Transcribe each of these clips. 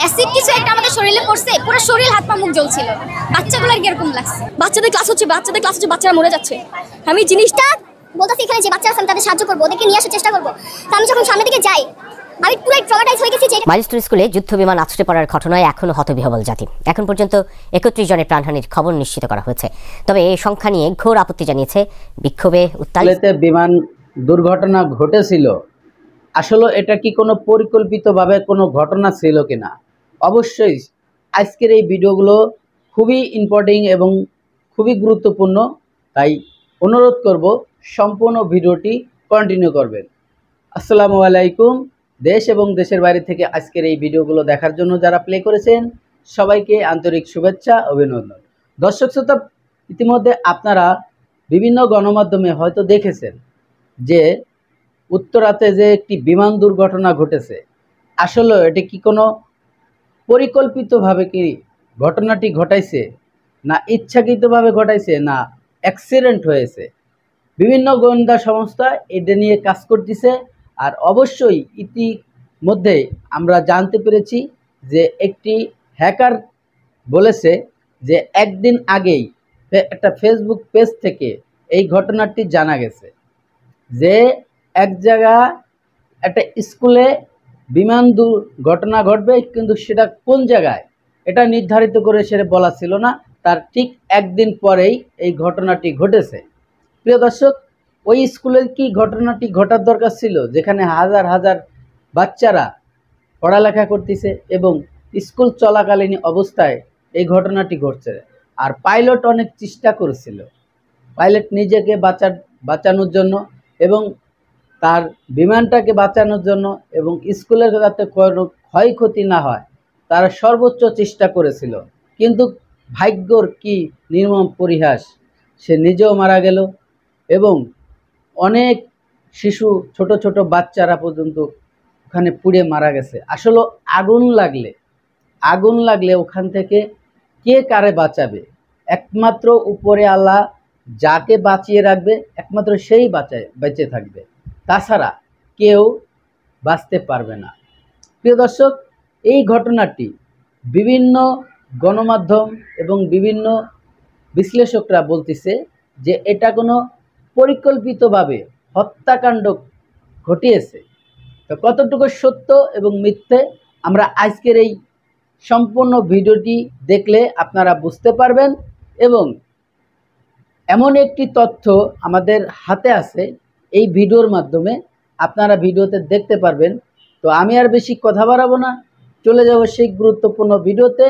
Acid কিছু একটা আমাদের শরীরে পড়ছে, পুরো শরীর হাত পা মুখ জ্বলছিল। বাচ্চাগুলোর কিরকম লাগছে? বাচ্চাদের ক্লাস হচ্ছে, বাচ্চারা মরে যাচ্ছে। আমি জিনিসটা বলতেছি এখানে যে বাচ্চারা আছে তাদের সাহায্য করবো, ওদেরকে নিয়ে আসার চেষ্টা করবো। তো আমি যখন সামনের দিকে যাই আমি পুরো ট্রমাটাইজ হয়ে গেছি। মাইলস্টোন স্কুলে যুদ্ধ বিমান আছড়ে পড়ার ঘটনায় এখনো হতবিহ্বল জাতি। এখন পর্যন্ত 31 জনের প্রাণহানির খবর নিশ্চিত করা হয়েছে। তবে এই সংখ্যা নিয়ে ঘোর আপত্তি জানিয়েছে বিক্ষোভে উত্তালিত। বিমান দুর্ঘটনা ঘটেছিল, আসলে এটা কি কোনো পরিকল্পিতভাবে কোনো ঘটনা ছিল কিনা? অবশ্যই আজকের এই ভিডিওগুলো খুবই ইম্পর্টেন্ট এবং খুবই গুরুত্বপূর্ণ, তাই অনুরোধ করব সম্পূর্ণ ভিডিওটি কন্টিনিউ করবেন। আসসালামু আলাইকুম। দেশ এবং দেশের বাইরে থেকে আজকের এই ভিডিওগুলো দেখার জন্য যারা প্লে করেছেন সবাইকে আন্তরিক শুভেচ্ছা, অভিনন্দন। দর্শক শ্রোতা, ইতিমধ্যে আপনারা বিভিন্ন গণমাধ্যমে হয়তো দেখেছেন যে উত্তরাতে যে একটি বিমান দুর্ঘটনা ঘটেছে। আসলে এটি কি কোনো পরিকল্পিতভাবে কি ঘটনাটি ঘটাইছে, না ইচ্ছাকৃতভাবে ঘটাইছে, না অ্যাক্সিডেন্ট হয়েছে? বিভিন্ন গোয়েন্দা সংস্থা এটা নিয়ে কাজ করতেছে। আর অবশ্যই ইতিমধ্যে আমরা জানতে পেরেছি যে একটি হ্যাকার বলেছে যে একদিন আগেই একটা ফেসবুক পেজ থেকে এই ঘটনাটি জানা গেছে যে এক জায়গা একটা স্কুলে বিমান দুর্ঘটনা ঘটবে, কিন্তু সেটা কোন জায়গায় এটা নির্ধারিত করে সেটা বলা ছিল না। তার ঠিক একদিন পরেই এই ঘটনাটি ঘটেছে। প্রিয় দর্শক, ওই স্কুলের কি ঘটনাটি ঘটার দরকার ছিল, যেখানে হাজার হাজার বাচ্চারা পড়ালেখা করতেছে এবং স্কুল চলাকালীন অবস্থায় এই ঘটনাটি ঘটছে? আর পাইলট অনেক চেষ্টা করেছিল, পাইলট নিজেকে বাঁচানোর জন্য এবং তার বিমানটাকে বাঁচানোর জন্য এবং স্কুলের যাতে কোনো ক্ষয়ক্ষতি না হয় তারা সর্বোচ্চ চেষ্টা করেছিল। কিন্তু ভাগ্যর কি নির্মম পরিহাস, সে নিজেও মারা গেল এবং অনেক শিশু ছোট ছোট বাচ্চারা পর্যন্ত ওখানে পুড়ে মারা গেছে। আসলে আগুন লাগলে ওখান থেকে কে কারে বাঁচাবে? একমাত্র উপরে আল্লাহ যাকে বাঁচিয়ে রাখবে একমাত্র সেই বেঁচে থাকবে, তাছাড়া কেউ বাঁচতে পারবে না। প্রিয় দর্শক, এই ঘটনাটি বিভিন্ন গণমাধ্যম এবং বিভিন্ন বিশ্লেষকরা বলতেছে যে এটা কোনো পরিকল্পিতভাবে হত্যাকাণ্ড ঘটিয়েছে। তো কতটুকু সত্য এবং মিথ্যে আমরা আজকের এই সম্পূর্ণ ভিডিওটি দেখলে আপনারা বুঝতে পারবেন। এবং এমন একটি তথ্য আমাদের হাতে আছে, এই ভিডিওর মাধ্যমে আপনারা ভিডিওতে দেখতে পারবেন। তো আমি আর বেশি কথা বাড়াবো না, চলে যাব সেই গুরুত্বপূর্ণ ভিডিওতে।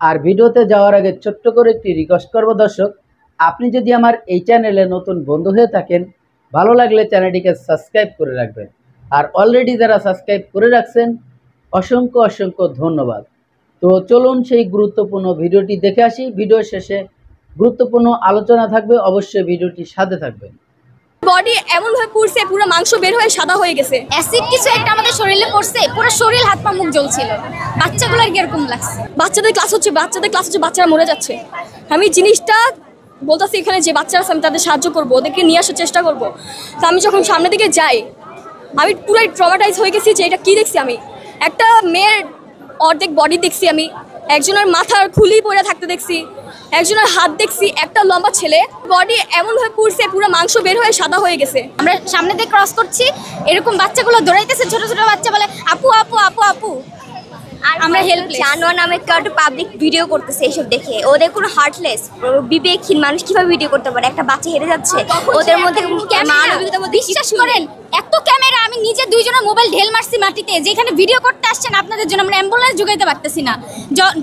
আর ভিডিওতে যাওয়ার আগে ছোট্ট করে একটি রিকোয়েস্ট করব, দর্শক আপনি যদি আমার এই চ্যানেলে নতুন বন্ধু হয়ে থাকেন, ভালো লাগলে চ্যানেলটিকে সাবস্ক্রাইব করে রাখবেন। আর অলরেডি যারা সাবস্ক্রাইব করে রাখছেন অসংখ্য অসংখ্য ধন্যবাদ। তো চলুন সেই গুরুত্বপূর্ণ ভিডিওটি দেখে আসি। ভিডিও শেষে গুরুত্বপূর্ণ আলোচনা থাকবে, অবশ্যই ভিডিওটির সাথে থাকবেন। বডি এমন ভাবে পুড়ছে, পুরো মাংস বের হয়ে সাদা হয়ে গেছে। অ্যাসিড কিছু একটা আমাদের শরীরে পড়ছে, পুরো শরীর হাত পা মুখ জ্বলছিল। বাচ্চাগুলোর কিরকম লাগছে? বাচ্চাদের ক্লাস হচ্ছে, বাচ্চারা মরে যাচ্ছে। আমি জিনিসটা বলতেছি এখানে যে বাচ্চারা আছে আমি তাদের সাহায্য করবো, ওদেরকে নিয়ে আসার চেষ্টা করবো। তো আমি যখন সামনের দিকে যাই আমি পুরো ট্রমাটাইজ হয়ে গেছি যে এটা কি দেখছি। আমি একটা মেয়ের অর্ধেক বডি দেখছি, আমি একজনের মাথার খুলি পড়ে থাকতে দেখছি, একজনের হাত দেখছি, একটা লম্বা ছেলে বডি এমনভাবে পুড়ছে পুরো মাংস বের হয়ে সাদা হয়ে গেছে। আমরা সামনে দিয়ে ক্রস করছি, এরকম বাচ্চাগুলো দৌড়াইতেছে, ছোট ছোট বাচ্চা বলে আপু আপু আপু আপু। আর আমরা জানোয়ার নামে একটা পাবলিক ভিডিও করতেছে, এইসব দেখে ওদের কোনো হার্টলেস বিবেকহীন মানুষ কিভাবে ভিডিও করতে পারে? একটা বাচ্চা হেরে যাচ্ছে, ওদের মধ্যে বিশ্বাস করেন এত ক্যামেরা, আমি নিজে দুইজনের মোবাইল ঢেল মারছি মাটিতে। যেখানে ভিডিও করতে আসছেন আপনাদের জন্য আমরা অ্যাম্বুলেন্স যোগাইতে পারতেছি না।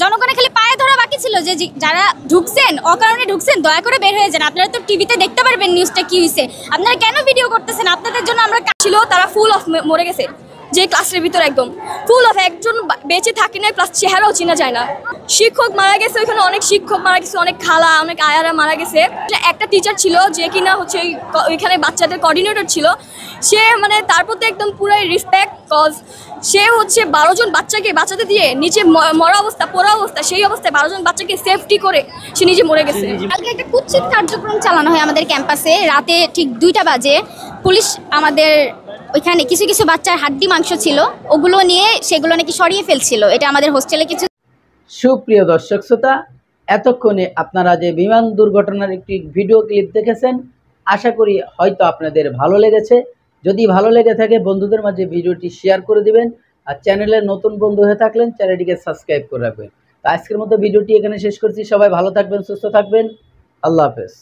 জনগণের খালি পায়ে ধরা বাকি ছিল যে যারা ঢুকছেন অকারণে ঢুকছেন দয়া করে বের হয়ে যান। আপনারা তো টিভিতে দেখতে পারবেন নিউজটা কি হয়েছে, আপনারা কেন ভিডিও করতেছেন? আপনাদের জন্য আমরা ছিল, তারা ফুল অফ মরে গেছে। যে ক্লাসের ভিতরে একদম ফুল অফ, একজন বেঁচে থাকি না, প্লাস চেহারাও চেনা যায় না। শিক্ষক মারা গেছে, ওইখানে অনেক শিক্ষক মারা গেছে, অনেক খালা অনেক আয়ারা মারা গেছে। একটা টিচার ছিল যে কিনা হচ্ছে ওইখানে বাচ্চাদের কোঅর্ডিনেটর ছিল, সে মানে তার প্রতি একদম পুরাই রেসপেক্ট, কজ সে হচ্ছে 12 জন বাচ্চাদের দিয়ে নিচে পোড়া অবস্থা, সেই অবস্থায় 12 জন বাচ্চাকে সেফটি করে সে নিজে মরে গেছে। কালকে একটা কুৎসিত কার্যক্রম চালানো হয় আমাদের ক্যাম্পাসে, রাতে ঠিক 2টা বাজে পুলিশ আমাদের ওইখানে কিছু কিছু বাচ্চার হাড্ডি মাংস ছিল, ওগুলো নিয়ে সেগুলো নাকি সরিয়ে ফেলছিল। এটা আমাদের হোস্টেলে কিছু। সুপ্রিয় দর্শক শ্রোতা, এতক্ষণে আপনারা যে বিমান দুর্ঘটনার একটি ভিডিও ক্লিপ দেখেছেন, আশা করি হয়তো আপনাদের ভালো লেগেছে। যদি ভালো লেগে থাকে বন্ধুদের মাঝে ভিডিওটি শেয়ার করে দিবেন, আর চ্যানেলের নতুন বন্ধু হয়ে থাকলেন চ্যানেলটিকে সাবস্ক্রাইব করে রাখবেন। তো আজকের মতো ভিডিওটি এখানে শেষ করছি। সবাই ভালো থাকবেন, সুস্থ থাকবেন। আল্লাহ হাফেজ।